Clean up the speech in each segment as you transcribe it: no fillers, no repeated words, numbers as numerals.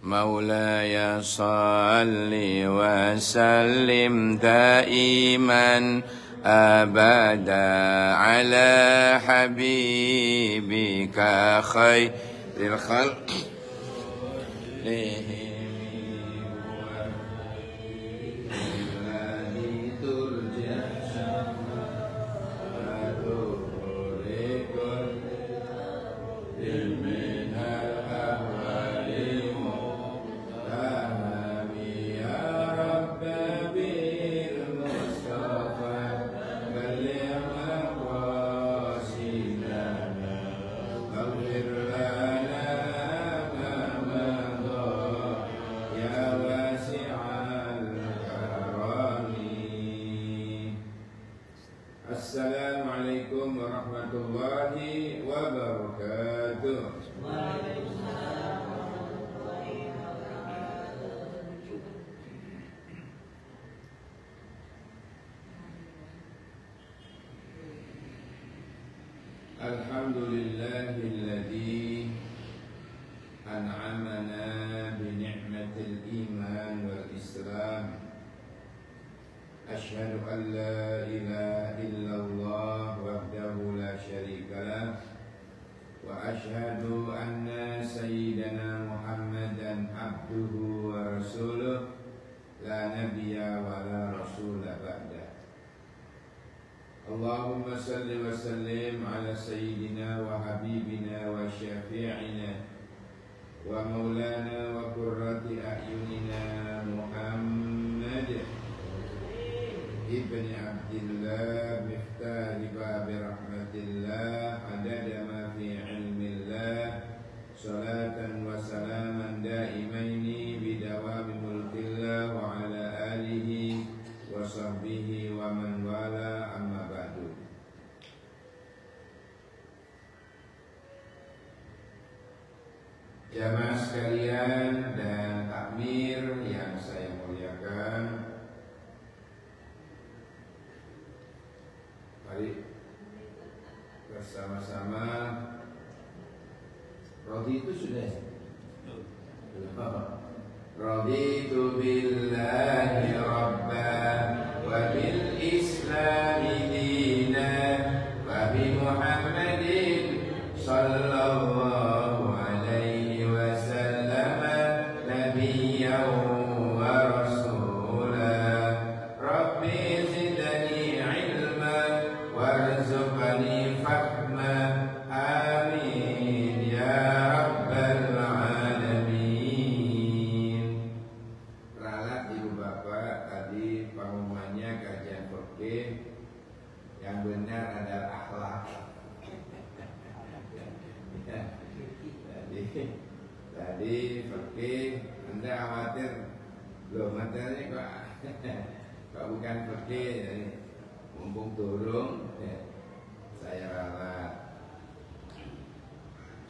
مولاي صل وسلم دائما أبدا على حبيبك خير الخلق Assalamualaikum warahmatullahi wabarakatuh. Waalaikumsalam warahmatullahi wabarakatuh. Alhamdulillahilladzi an'amana bi ni'matil iman wal islam. Asyhadu an la ilaha illallah wahdahu la syarika lah wa asyhadu anna sayyidana Muhammadan abduhu wa rasuluh la nabiyya wa la rasula ba'da. Allahumma salli wa sallim ala sayyidina wa habibina wa syafi'ina wa maulana wa qurrati a'yunina Muhammad Ibn Abdillah Miftah Babi Rahmatillah Adada ma fi ilmillah Salatan wa salaman daimaini Bidawami mulkillah Wa ala alihi Wa sahbihi wa man wala Amma ba'du. Jamaah sekalian dan takmir yang saya muliakan, mari bersama-sama. Raditu sudah. Raditu billahi rabban wa bil islami dinan wa bi Muhammadin sallallahu alaihi wasallam nabiyyan wa rasulan. Rabbi zidni ilman warzuqni fahman, amin ya rabbal alamin. Ralat ibu bapak, tadi pengumumannya kajian fikih, yang benar adalah akhlak. Tadi fikih, Anda khawatir loh materi kok bukan fikih, mumpung turun saya ralat.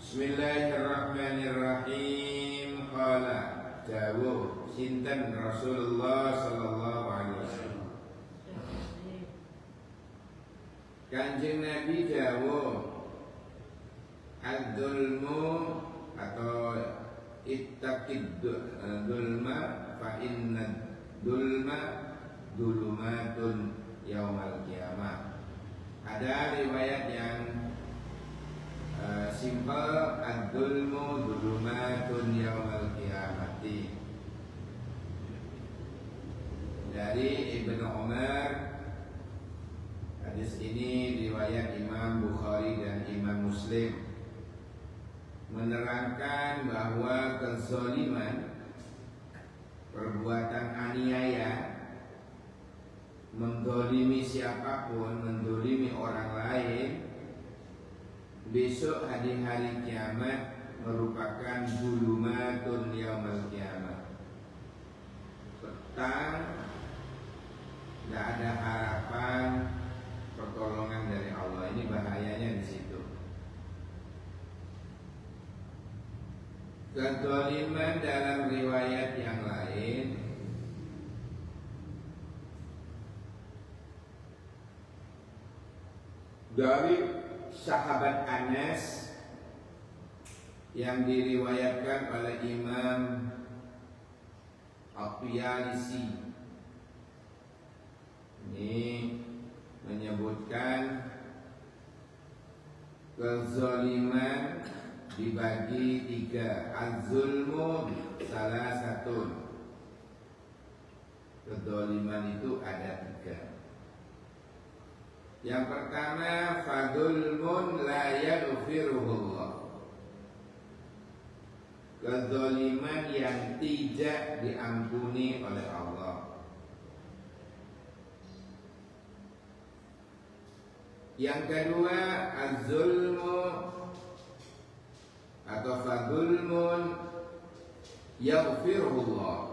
Bismillahirrahmanirrahim. Qala jawuh sinten Rasulullah sallallahu alaihi wasallam. Kanjeng Nabi jawuh, ad-dzulmu atau ittaqid dzulma fa inna dzulma dzulumatun yaumal qiyamah. Ada riwayat yang simpel, ad-dzulmu dzulumatun yaumal qiyamati, dari Ibnu Umar. Hadis ini riwayat Imam Bukhari dan Imam Muslim, menerangkan bahwa kezaliman, perbuatan aniaya, mendolimi siapapun, mendolimi orang lain, besok hari kiamat merupakan zulumatun yaumal kiamat, petang, tidak ada harapan pertolongan dari Allah. Ini bahayanya di situ. Kezaliman dalam riwayat yang lain dari sahabat Anas yang diriwayatkan oleh Imam At-Tayalisi. Ini menyebutkan kezaliman dibagi 3. Az-zulmu salah satu. Kezaliman itu ada 3. Yang pertama, fadzulmun la yaghfiruhullah. Kezaliman yang tidak diampuni oleh Allah. Yang kedua, az-zulmu atau fadzulmun yaghfiruhullah.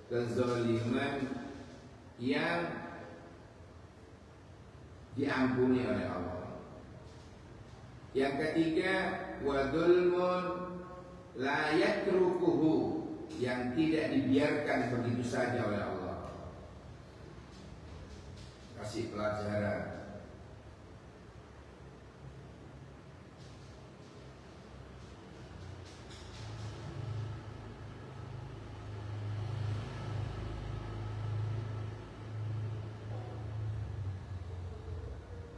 Kezaliman yang diampuni oleh Allah. Yang ketiga, wadulmun la yatrukuhu, yang tidak dibiarkan begitu saja oleh Allah. Kasih pelajaran.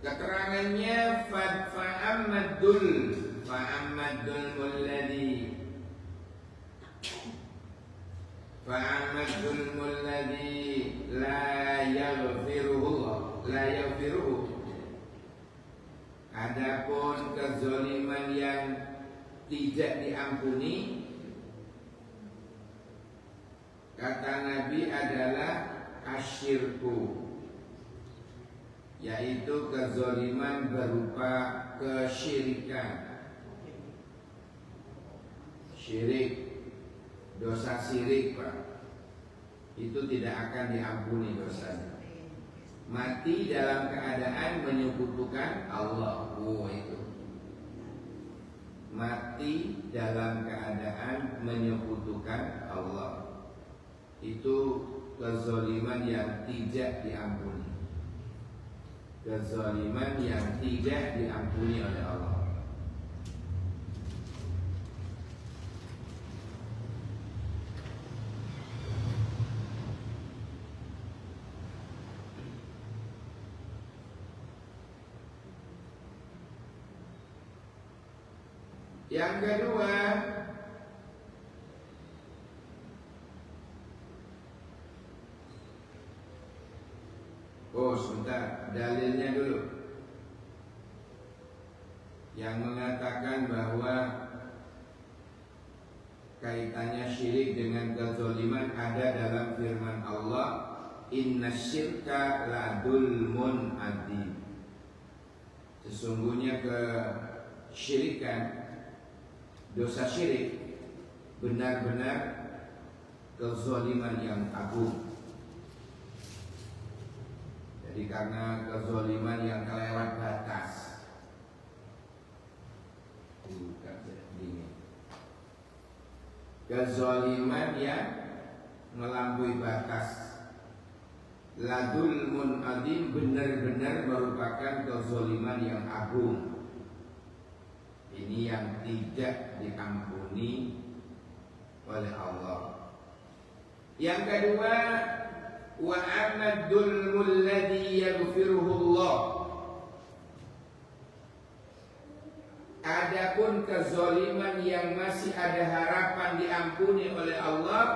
Keterangannya fa'ammadul mulladhi la yaghfiruhu. Adapun kezaliman yang tidak diampuni, kata Nabi, adalah asyirku, yaitu kezaliman berupa kesyirikan. Syirik, dosa syirik, Pak, itu tidak akan diampuni dosanya. Mati dalam keadaan menyekutukan Allah. Itu mati dalam keadaan menyekutukan Allah, itu kezaliman yang tidak diampuni. Kezaliman yang tidak diampuni oleh Allah. Yang kedua, sebentar, dalilnya dulu. Yang mengatakan bahwa kaitannya syirik dengan kezaliman ada dalam firman Allah, innasyirka ladulmun adzim. Sesungguhnya kesyirikan, dosa syirik, benar-benar kezaliman yang agung. Jadi karena kezaliman yang kelewat batas, kezaliman yang melampaui batas, ladulmun adzim, benar-benar merupakan kezaliman yang agung. Ini yang tidak diampuni oleh Allah. Yang kedua, wa amadul mulladhi yaghfiruhullah. Adapun kezaliman yang masih ada harapan diampuni oleh Allah,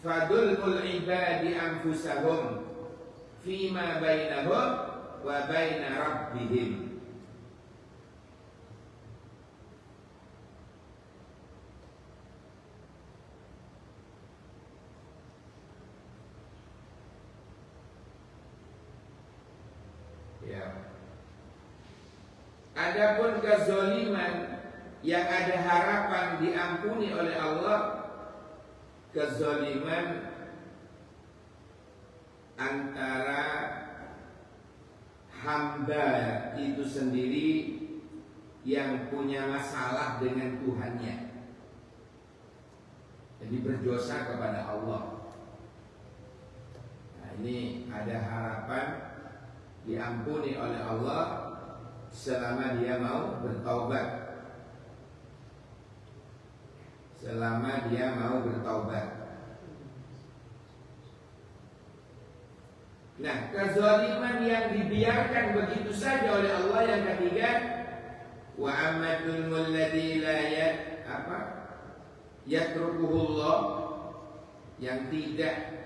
fadulmul ibadi anfusahum fima bainahum wa baina rabbihim. Adapun kezaliman yang ada harapan diampuni oleh Allah, kezaliman antara hamba itu sendiri yang punya masalah dengan Tuhannya, jadi berdosa kepada Allah. Nah, ini ada harapan diampuni oleh Allah selama dia mau bertaubat. selama dia mau bertaubat. Nah, kezaliman yang dibiarkan begitu saja oleh Allah yang ketiga, wa ammatul ladzi la yatrukuhullah, yang tidak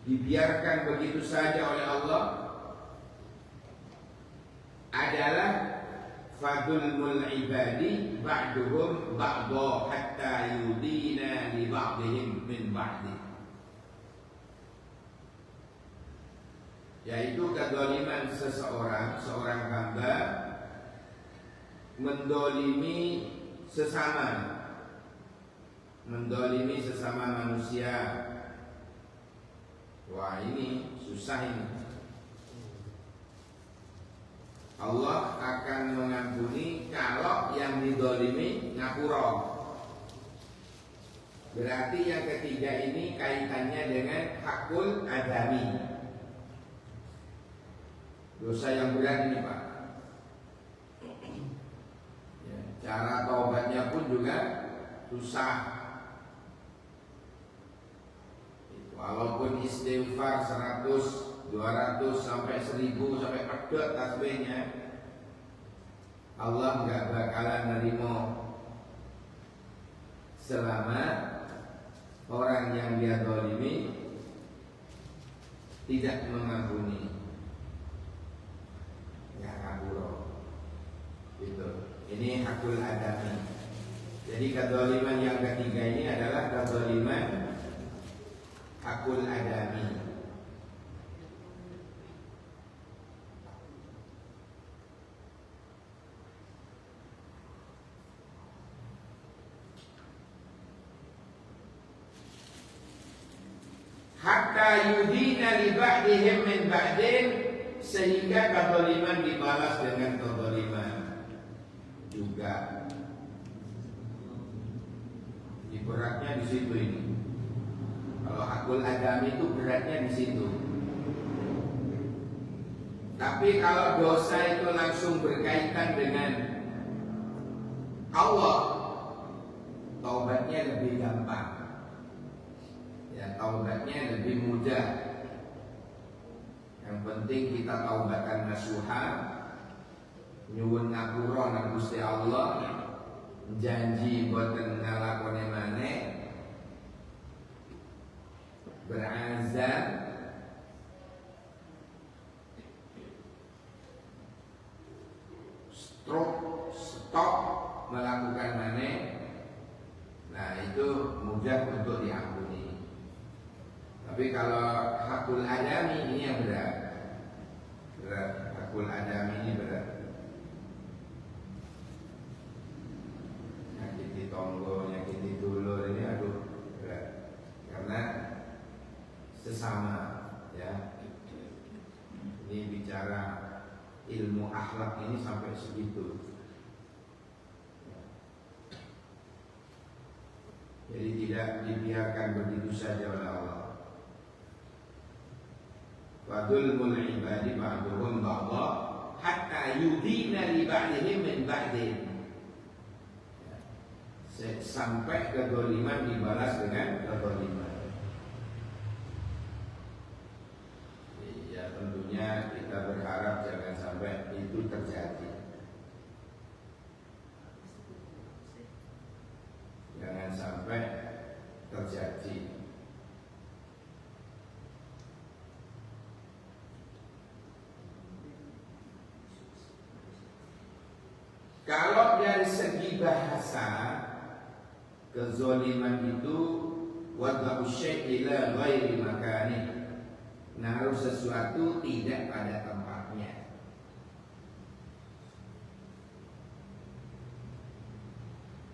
dibiarkan begitu saja oleh Allah adalah fadulmul ibadi ba'duhum ba'dha hatta yudina li ba'dihim min ba'di, yaitu kezaliman seorang hamba mendolimi sesama manusia. Wah, ini susah ini. Allah akan mengampuni kalau yang didolimi ngapura. Berarti yang ketiga ini kaitannya dengan hakul adami. Dosa yang berat ini, Pak. Ya, cara taubatnya pun juga susah. Walaupun istighfar 100, 200 sampai 1000 sampai pedot tasbihnya, Allah nggak bakalan nerimo selama orang yang dia zalimi tidak mengampuni. Ya kaburo. Gitu. Ini hakul adami. Jadi kezaliman yang ketiga ini adalah kezaliman hakul adami. Hatta yudina li ba'dihim min ba'din, sehingga kezaliman dibalas dengan kezaliman juga. Di beratnya di situ ini. Kalau hakul adami itu beratnya di situ. Tapi kalau dosa itu langsung berkaitan dengan Allah, taubatnya lebih gampang. Ya, taubatnya lebih mudah. Yang penting kita taubatan nasuha, nyuwun ngapura nang Gusti Allah, janji boten ngalakone maneh, berazam stop melakukan maneh. Nah, itu mudah untuk diampuni. Tapi kalau hakul adami ini yang berat. Hakul adami ini berat. Nyakiti tonggo, nyakiti dulur ini aduh berat. Karena sesama, ya. Ini bicara ilmu akhlak ini sampai segitu. Jadi tidak dibiarkan begitu saja oleh Allah. Wadulmul ibadi ba'duhum ba'dha hatta yudina li ba'dihim min ba'din, sampai kezaliman dibalas dengan kezaliman. Ya, tentunya kita berharap jangan sampai itu terjadi. Jangan sampai terjadi. Kalau dari segi bahasa, kezaliman itu wad'u syai' ila ghairi makani, naruh sesuatu tidak pada tempatnya.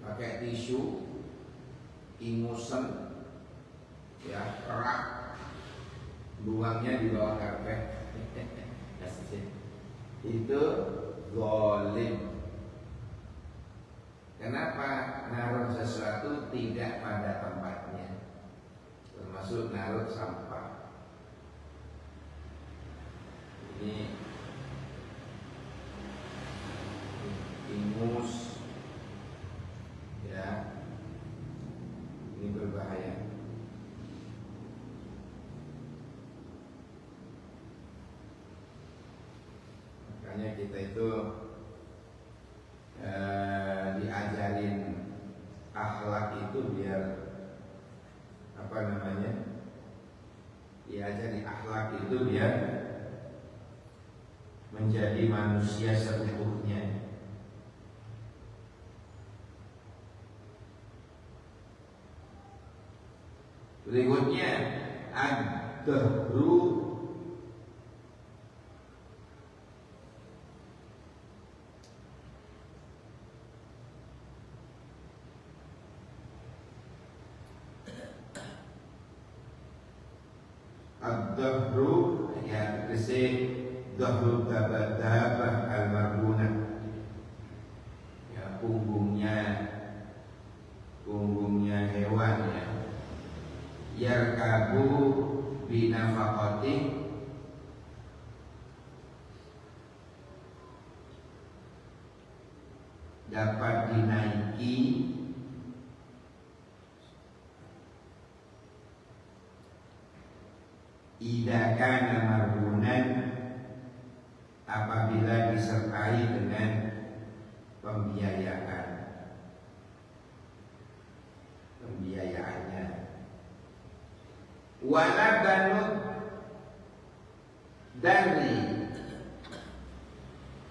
Pakai tisu, ingusen, ya, kerak, buangnya di bawah karpet. Itu zalim. Kenapa? Naruh sesuatu tidak pada tempatnya, termasuk naruh sampah. Ini ingus, ya, kita itu diajarin akhlak itu biar apa namanya? Diajari akhlak itu biar menjadi manusia seutuhnya. Berikutnya ad-dahru ad-dahru ya tegese dahru dabah al-marbunah ya punggungnya hewan ya yarkabu binafaqati dapat dinaiki idza kana marbunan apabila disertai dengan pembiayaannya. Wala banud dari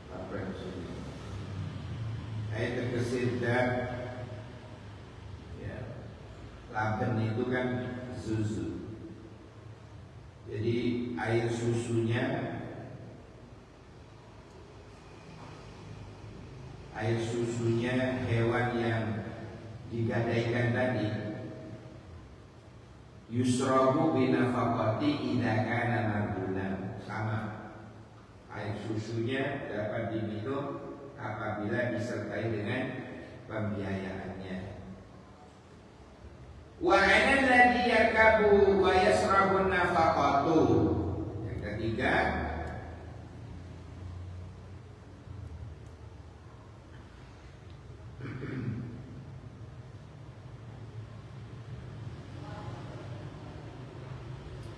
apa itu? Ayat terkesidar ya, laban itu kan susu. Jadi air susunya hewan yang digadaikan tadi yusrabu binafaqati idza kana marbunan, sama air susunya dapat diminum apabila disertai dengan pembiayaannya. Wa ana alladhi yarkabu wa yasrabu nafaqatu. Yang ketiga,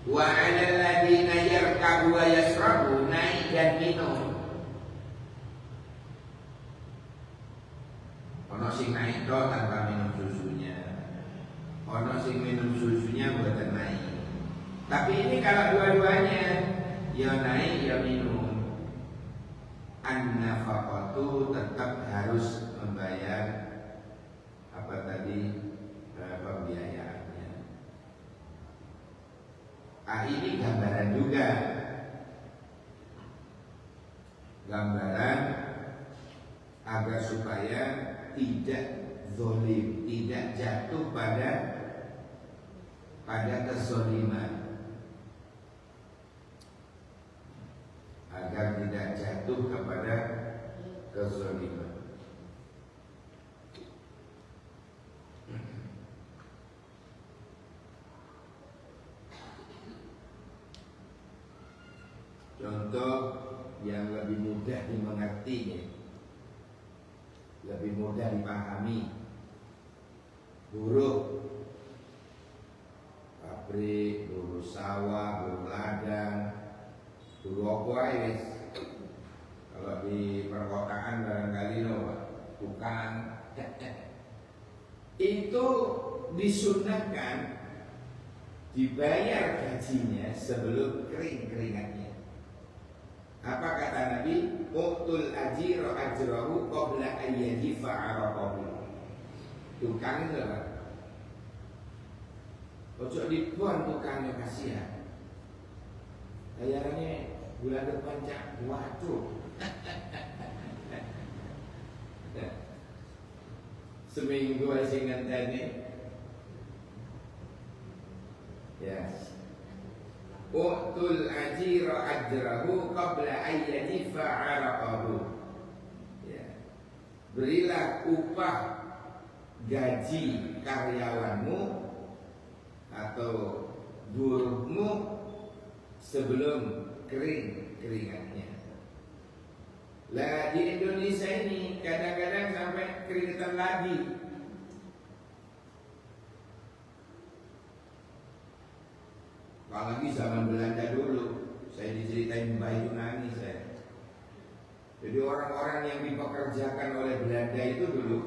wa 'alal ladzina yarkabu wa yasrabu, naik dan minum. Ono sing naik to tanpa minum susunya. Ono sing minum susunya mboten naik. Tapi ini kalau dua-duanya ya naik ya minum, an-nafaqatu tetap harus membayar apa tadi pembiayaannya. Ini gambaran juga, gambaran agar supaya tidak zalim, tidak jatuh pada kezaliman, agar tidak jatuh kepada kezaliman. Contoh yang lebih mudah dimengerti, lebih mudah dipahami, buruh pabrik, buruh sawah, buruh ladang, buruh apa wis. Kalau di perkotaan barangkali tukang itu disunahkan dibayar gajinya sebelum kering keringatnya. Apa kata Nabi? Uqtul ajira ajrahu qabla an yajifa 'araqahu. Tukang itu apa? Ojo dibuang tukangnya, kasihan. Bayarannya bulan depan cak, waduh. Seminggu aja ngenteni. Ya. Uqtul ajira ajrahu qabla an yajifa 'araqahu. Ya. Berilah upah gaji karyawanmu atau buruhmu sebelum kering keringatnya. Lah di Indonesia ini kadang-kadang sampai keringetan lagi. Apalagi zaman Belanda dulu, saya diceritain Mbah itu nangis saya. yang dipekerjakan oleh Belanda itu dulu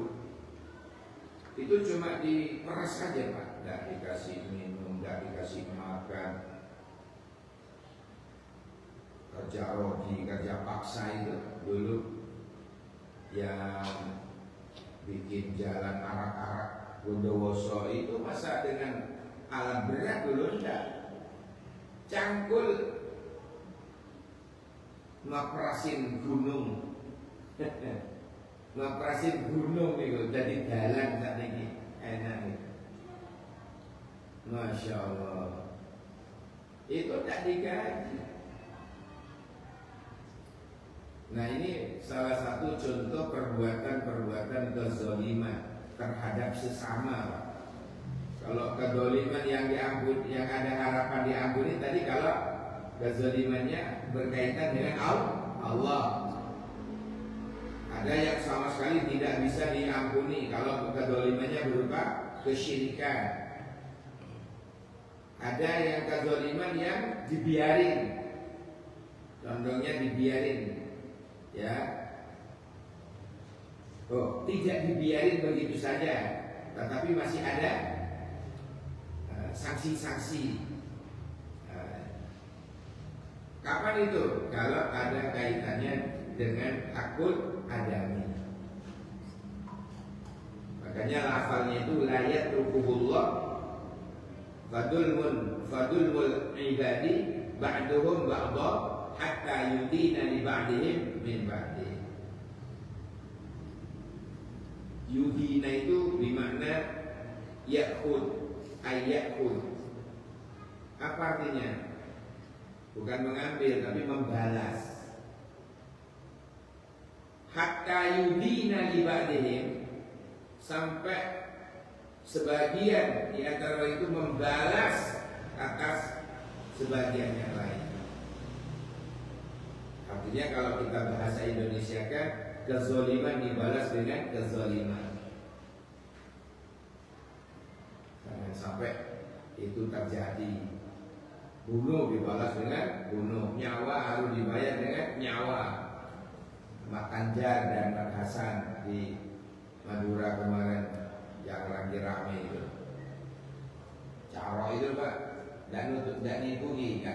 itu cuma diperas saja Pak, nggak dikasih minum, nggak dikasih makan, kerja rodi, kerja paksa itu dulu yang bikin jalan arak-arak Bondowoso itu masa dengan alat berat dulu enggak, cangkul ngoperasin gunung ngoperasin gunung itu jadi jalan saat ini enak itu. Masya Allah, itu tak digaji. Nah ini salah satu contoh perbuatan kezaliman terhadap sesama. Kalau kezaliman yang diampuni, yang ada harapan diampuni tadi, kalau kezalimannya berkaitan dengan Allah. Ada yang sama sekali tidak bisa diampuni kalau kezalimannya berupa kesyirikan. Ada yang kezaliman yang dibiarin, contohnya dibiarin, ya. Oh, tidak dibiarin begitu saja, tetapi masih ada sanksi-sanksi. Kapan itu? Kalau ada kaitannya dengan hakul adami. Makanya lafalnya itu la yatrukubullah fadulmul ibadi ba'duhum ba'dha hatta yudina li ba'dihim min ba'di. Yudina itu bermakna ya'khud, ayyakhud. Apa artinya? Bukan mengambil tapi membalas. Hatta yudina li ba'dihim, sampai sebagian di antara itu membalas atas sebagian yang lain. Artinya kalau kita bahasa Indonesia kan, kezaliman dibalas dengan kezaliman. Jangan sampai itu terjadi. Bunuh dibalas dengan bunuh, nyawa harus dibayar dengan nyawa. Mak Kanjar dan Mak Hasan di Madura kemarin yang lagi rame itu, cara itu Pak, tidak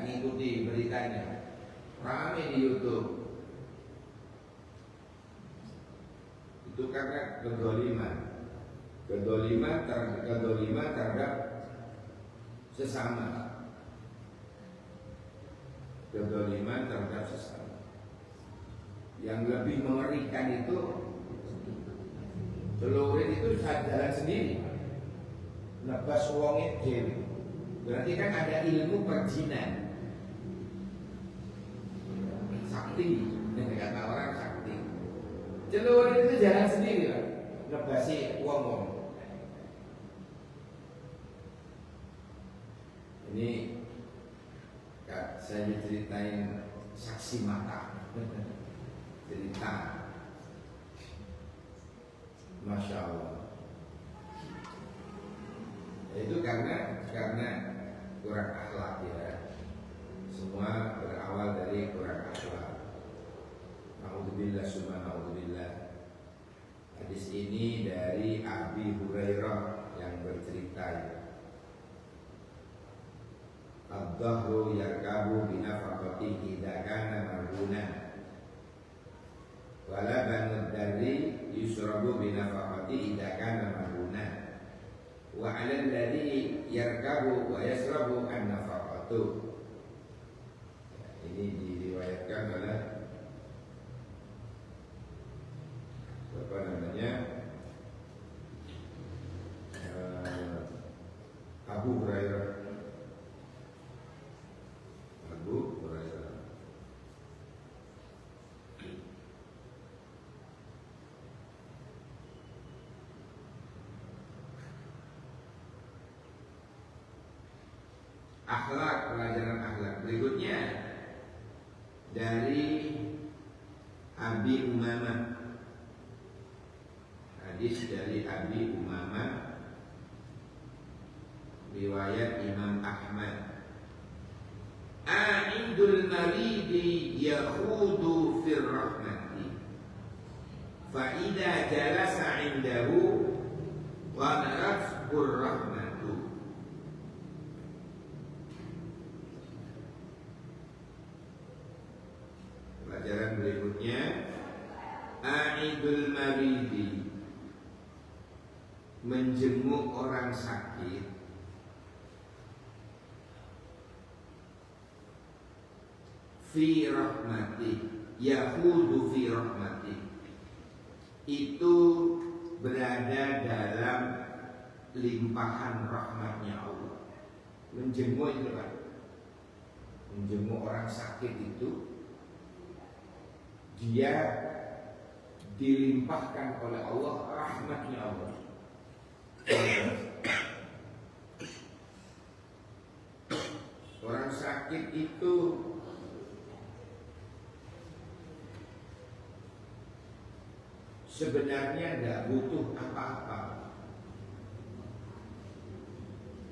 ngikuti beritanya, rame di YouTube. Itu karena kedoliman terhadap sesama. Kedoliman terhadap sesama. Yang lebih mengerikan itu, celurit itu jalan sendiri, nebas wongnya dewi. Berarti kan ada ilmu perjinan, sakti, yang kata orang sakti. Celurit itu jalan sendiri lah, nebasi wong. Ini saya diceritain saksi mata, cerita, Masya Allah. Itu karena kurang akhlak ya. Semua berawal dari kurang akhlak. Na'udzubillah summa na'udzubillah. Hadis ini dari Abi Hurairah yang bercerita ya. Ad-dahru yarkabu binafaqatihi idza kana marhunan wala banud dari yusrabu binafaqatihi idza kana marhunan wa 'alal ladzi yarkabu wa yasrabu an-nafaqatu. Ini diriwayatkan oleh apa namanya, Abu Hurairah. Akhlak, pelajaran akhlak berikutnya dari Abi Umamah. Hadis dari Abi Umamah riwayat Imam Ahmad. A'idul maridi yakhudu fir rahmati fa idza jalasa indahu wa narafur rahmatu. Pelajaran berikutnya, a'idul maridi, menjenguk orang sakit, fi rahmati, yahudu fi rahmati, itu berada dalam limpahan rahmatnya Allah. Menjenguk itu kan, menjenguk orang sakit itu dia dilimpahkan oleh Allah rahmatnya Allah. Orang sakit itu sebenarnya tidak butuh apa-apa.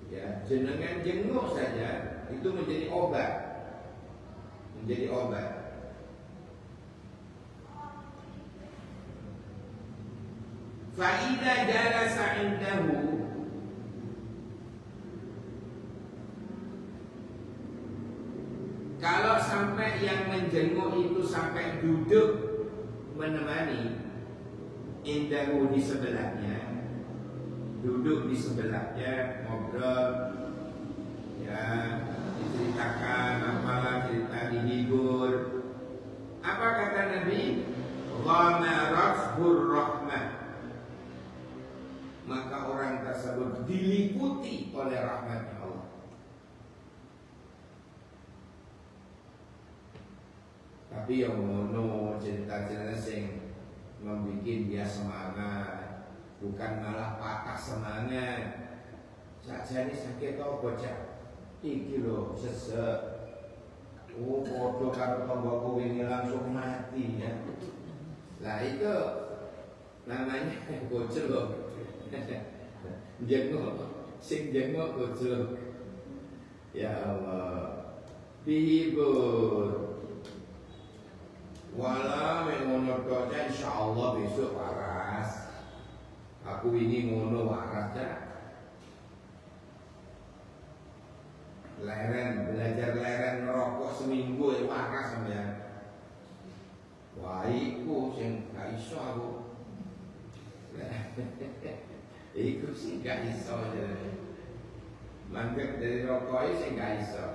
Ya, jenengan jenguk saja itu menjadi obat. Menjadi obat. Fa'idha jalasa indahu, kalau sampai yang menjenguk itu sampai duduk menemani, indahu di sebelahnya, duduk di sebelahnya, ngobrol, ya, diceritakan apalah, cerita dihibur. Apa kata Nabi? Ghamarafhur rahmah, maka orang tersebut diliputi oleh rahmatnya Allah. Tapi yang ngono cerita-cerita sing membuat dia semangat, bukan malah patah semangat. Sakjane sakit kok bocah iki lho sesek. Oh, podo karo tonggoku wingi langsung mati ya. Lah itu namanya gojlok. Jenguk, sing jenguk gojlok. Ya Allah, dihibur. Wala mengono doa, insyaallah besok waras. Aku ini ngono waras dah. Leren, belajar leren ngerokok seminggu ya waras sampean. Wah, iku sing gak iso aku. Iku sih gak iso aja. Mandek dari rokok sih gak iso.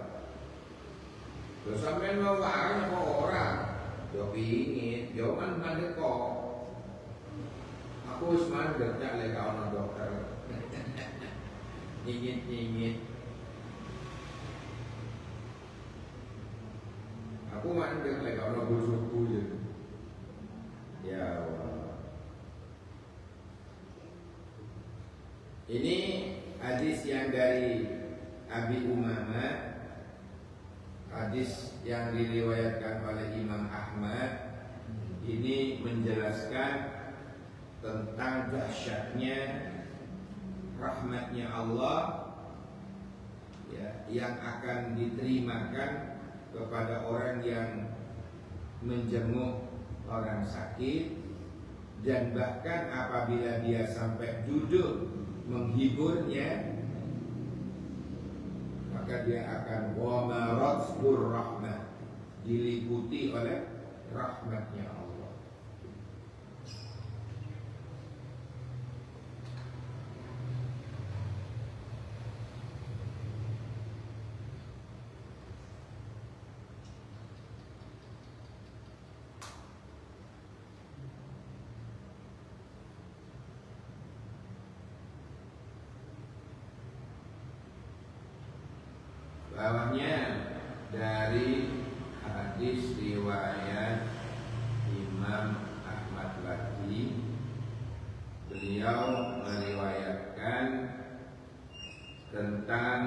Terus sampean mau waras apa ora? Yo pingin, yo kan mandek kok. Aku wis mandek tak lek ana dokter. Nyingit-nyingit. Aku mandek lek ana bojoku ya. Ya Allah. Ini hadis yang dari Abi Umamah, hadis yang diriwayatkan oleh Imam Ahmad. Ini menjelaskan tentang dahsyatnya rahmatnya Allah ya, yang akan diterimakan kepada orang yang menjenguk orang sakit, dan bahkan apabila dia sampai duduk menghiburnya, maka dia akan wamaratsur rahmah, diliputi oleh rahmatnya Allah. Bawahnya dari hadis riwayat Imam Ahmad lagi, beliau meriwayatkan tentang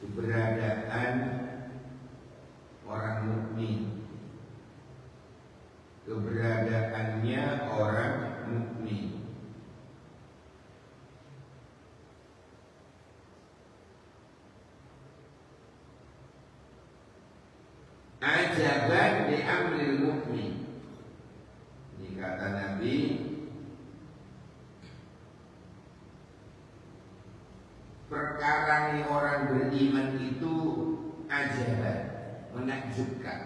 keberadaan orang mukmin, keberadaannya orang mukmin. ajaban li amril mukmin. Ini kata Nabi, perkara yang orang beriman itu ajaban, menakjubkan.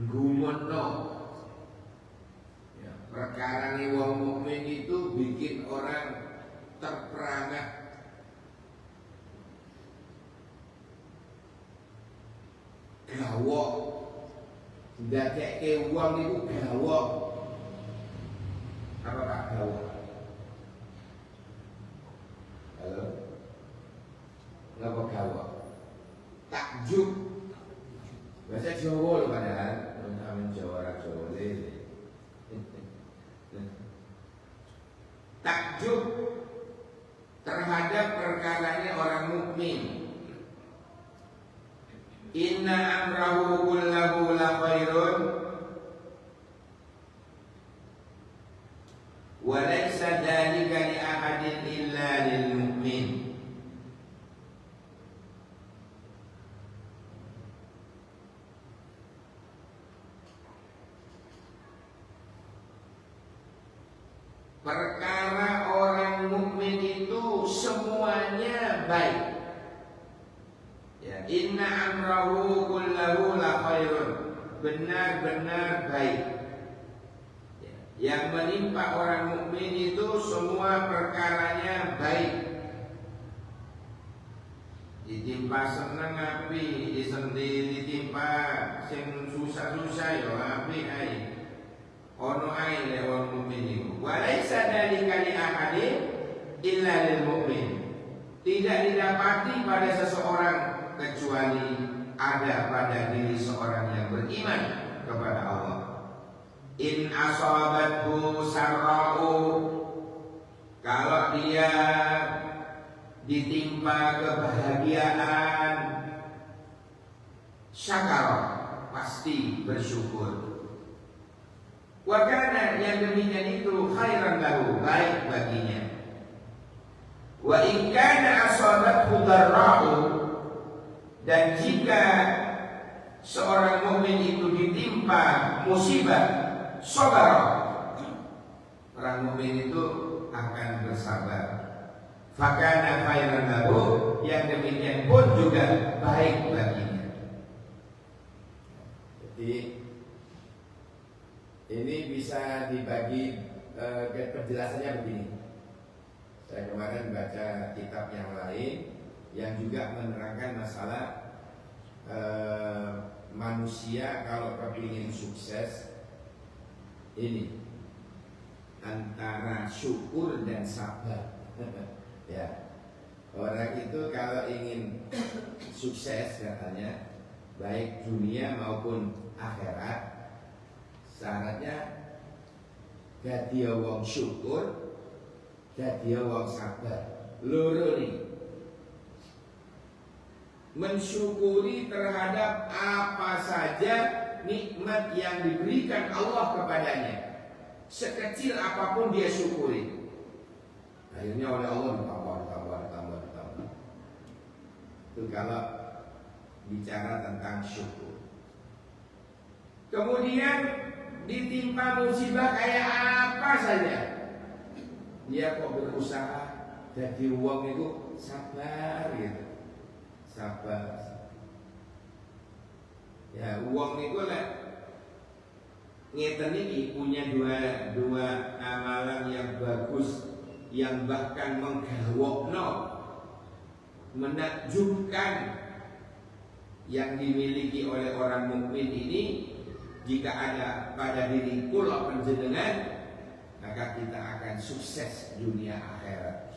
Gumono, ya, perkara yang wong mukmin itu bikin orang terperangah, gawok, ndadekake wong itu gawok. Apa Pak gawok? Halo? Ngapa gawok? Takjub. Bahasa Jawa loh padahal. Amin Jawa Jawa lele. Takjub terhadap perkaranya orang mukmin. Inna amrahu kullahu la khairun wa laysa dzalika li ahadin illa lil mu'min. Perkara orang mukmin itu semuanya baik. Ya, inna amrahu kullahu la khairun, benar-benar baik. Ya, yang menimpa orang mukmin itu semua perkaranya baik. Ditimpa seneng api, ditimpa sing susah-susah ya api ae. Ono ae le wong mukmin iku. Wa laisa dzalika li ahadin illa lil mukmin. Tidak didapati pada seseorang kecuali ada pada diri seorang yang beriman kepada Allah. In asabathu sarra'u, kalau dia ditimpa kebahagiaan, syakara, pasti bersyukur. Wa kana, yang demikian itu khairan lahu, baik baginya. Wa in kana asabathu darra'u, dan jika seorang mukmin itu ditimpa musibah, sabar, orang mukmin itu akan bersabar. Fakana khairan lahu, yang demikian pun juga baik baginya. Jadi ini bisa dibagi penjelasannya begini. Saya kemarin baca kitab yang lain yang juga menerangkan masalah manusia kalau kepingin sukses ini antara syukur dan sabar. Ya, orang itu kalau ingin sukses katanya, baik dunia maupun akhirat, syaratnya dadi wong syukur, dadi wong sabar. Loro nih, mensyukuri terhadap apa saja nikmat yang diberikan Allah kepadanya, sekecil apapun dia syukuri. Akhirnya oleh Allah ditambah. Itu kalau bicara tentang syukur. Kemudian ditimpa musibah kayak apa saja, dia kok berusaha jadi uang itu sabar gitu. Sabar. Ya, uang itu lah ngeten iki punya dua amalan yang bagus, yang bahkan menggawokno, menakjubkan, yang dimiliki oleh orang mukmin ini. Jika ada pada diri kula panjenengan, maka kita akan sukses dunia akhirat,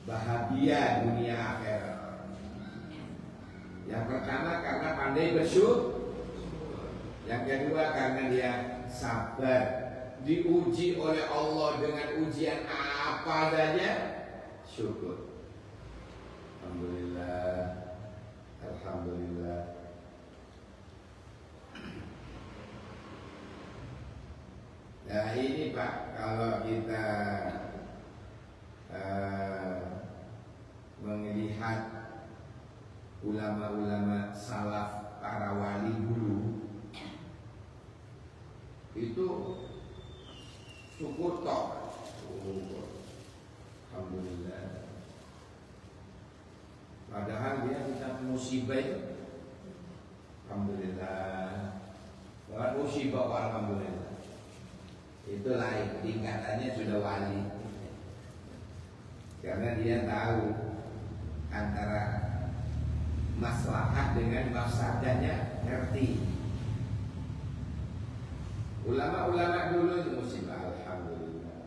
bahagia dunia akhirat. Yang pertama karena pandai bersyukur, yang kedua karena dia sabar, diuji oleh Allah dengan ujian apa saja, syukur. Alhamdulillah, alhamdulillah. Nah ini Pak, kalau kita ulama-ulama salaf para wali dulu itu syukur tok. Alhamdulillah. Padahal dia kita musibah itu, alhamdulillah. Bukan musibah, alhamdulillah. Itu lain, tingkatannya sudah wali. Karena dia tahu antara maslahat dengan mafsadahnya, ngerti. Ulama-ulama dulu itu musibah, alhamdulillah.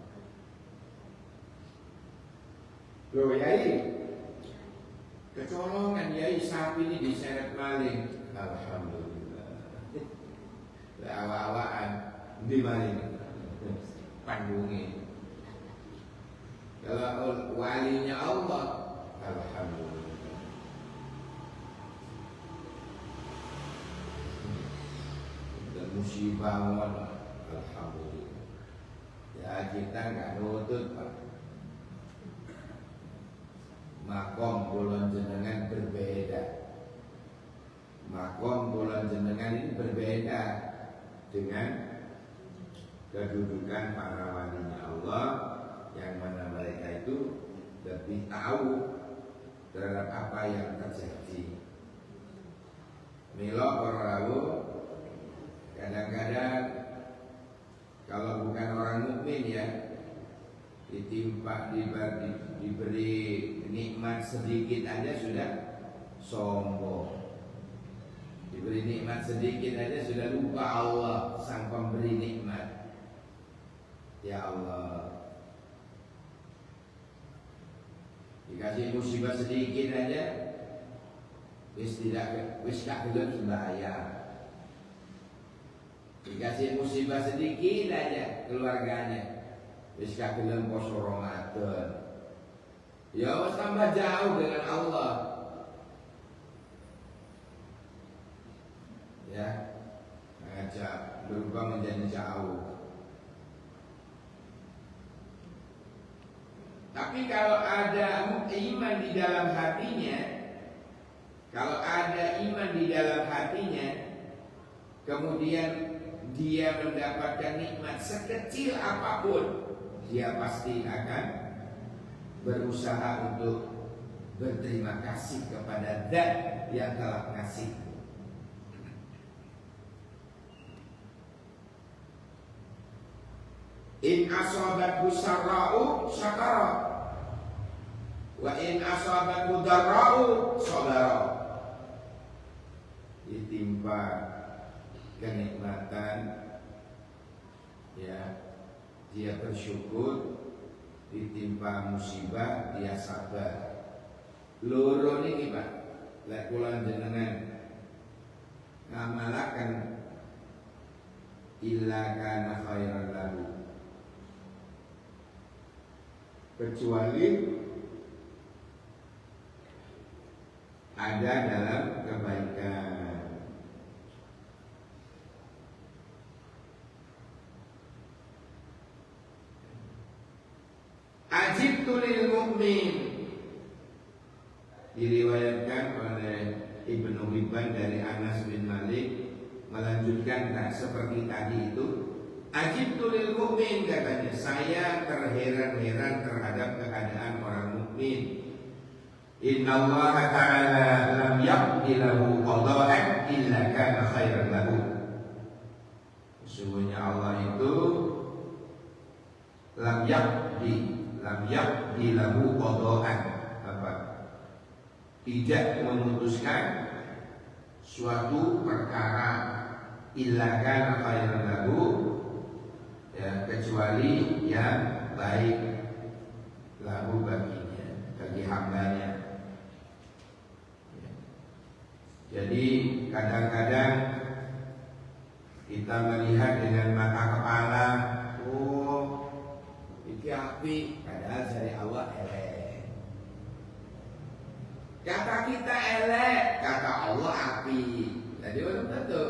Loh yai, kecolongan yai sapi ini diseret maling, alhamdulillah. Awak-awakan di maling, pandungi. Kalau walinya Allah, alhamdulillah. Dan musibah Allah, alhamdulillah. Ya kita nggak nutut Pak. Makom bulan jenengan berbeda. Makom bulan jenengan ini berbeda dengan kedudukan para walinya Allah, yang mana mereka itu lebih tahu terhadap apa yang terjadi. Milo Korawu kadang-kadang kalau bukan orang mukmin ya, ditimpa diberi nikmat sedikit aja sudah sombong. Diberi nikmat sedikit aja sudah lupa Allah sang pemberi nikmat. Ya Allah, dikasih musibah sedikit aja wis gak gelem sembahyang. Dikasih musibah sedikit aja keluarganya wis gak gelem poso Ramadan. Ya wis tambah jauh dengan Allah. Ya, ngajak berubah menjadi jauh. Tapi kalau ada iman di dalam hatinya, kalau ada iman di dalam hatinya, kemudian dia mendapatkan nikmat sekecil apapun, dia pasti akan berusaha untuk berterima kasih kepada Zat yang telah ngasih. In asabathu sarra'u syakara wa in asabathu darra'u sabara. Ditimpa kenikmatan ya dia bersyukur, ditimpa musibah dia sabar. Loro niki Pak, lek kula jenengan ngamalaken illa kana khairan lahu, kecuali ada dalam kebaikan. Ajibtu lil mu'min, diriwayatkan oleh Ibnu Hibban dari Anas bin Malik, melanjutkan tak seperti tadi itu. Ajibtu lil mu'min, katanya, saya terheran-heran terhadap keadaan orang mukmin. Inna Allah ta'ala lam yaqdi lahu qada'an illa kana khairan lahu. Sesungguhnya Allah itu lam yaqdi lahu qada'an, apa? Tidak memutuskan suatu perkara illa kana khairan lahu, ya, kecuali yang baik lahu baginya, bagi hambanya. Jadi kadang-kadang kita melihat dengan mata kepala, oh iki api, padahal dari Allah elek. Kata kita elek, kata Allah api. Jadi belum tentu.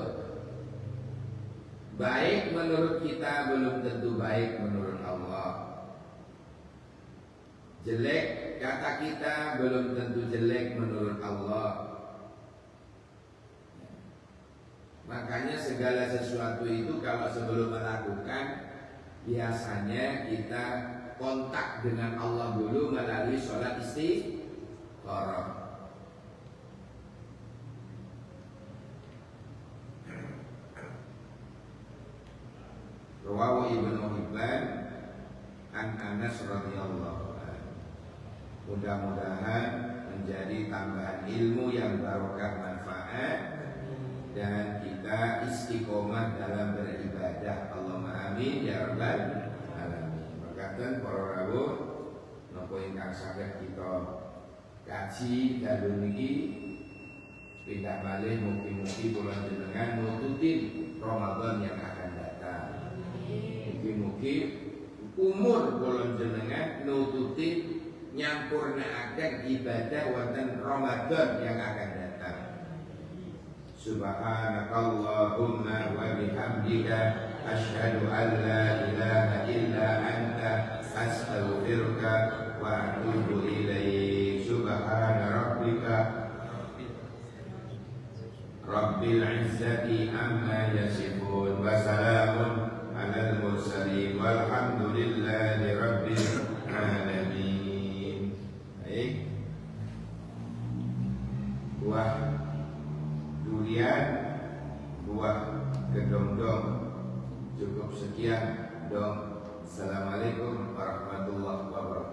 Baik menurut kita belum tentu baik menurut Allah. Jelek kata kita belum tentu jelek menurut Allah. Makanya segala sesuatu itu kalau sebelum melakukan, biasanya kita kontak dengan Allah dulu melalui sholat istikharah. Rawahu Ibnu Hibban an Anas radhiyallahu anhu. Mudah-mudahan menjadi tambahan ilmu yang barokah manfaat dan kita istiqomah dalam beribadah. Allahumma amin ya rabbal alamin. Makaten para rawuh napa ingkang saged kita kaji dalem niki pindah malih mugi-mugi kula jenengan nututi Ramadan yang akan datang. Mugi-mugi umur kula jenengan nututi nyampurnaaken ibadah wonten Ramadan yang akan datang. Subhanakallahumma wa bihamdika asyhadu an la ilaha illa anta astaghfiruka wa atubu ilaik. Subhana rabbika rabbil izzati amma yasifun wa salamun alal mursalin walhamdulillahi rabbil alamin. Baik. Buah durian, buah kedong-dong. Cukup sekian dong. Assalamualaikum warahmatullahi wabarakatuh.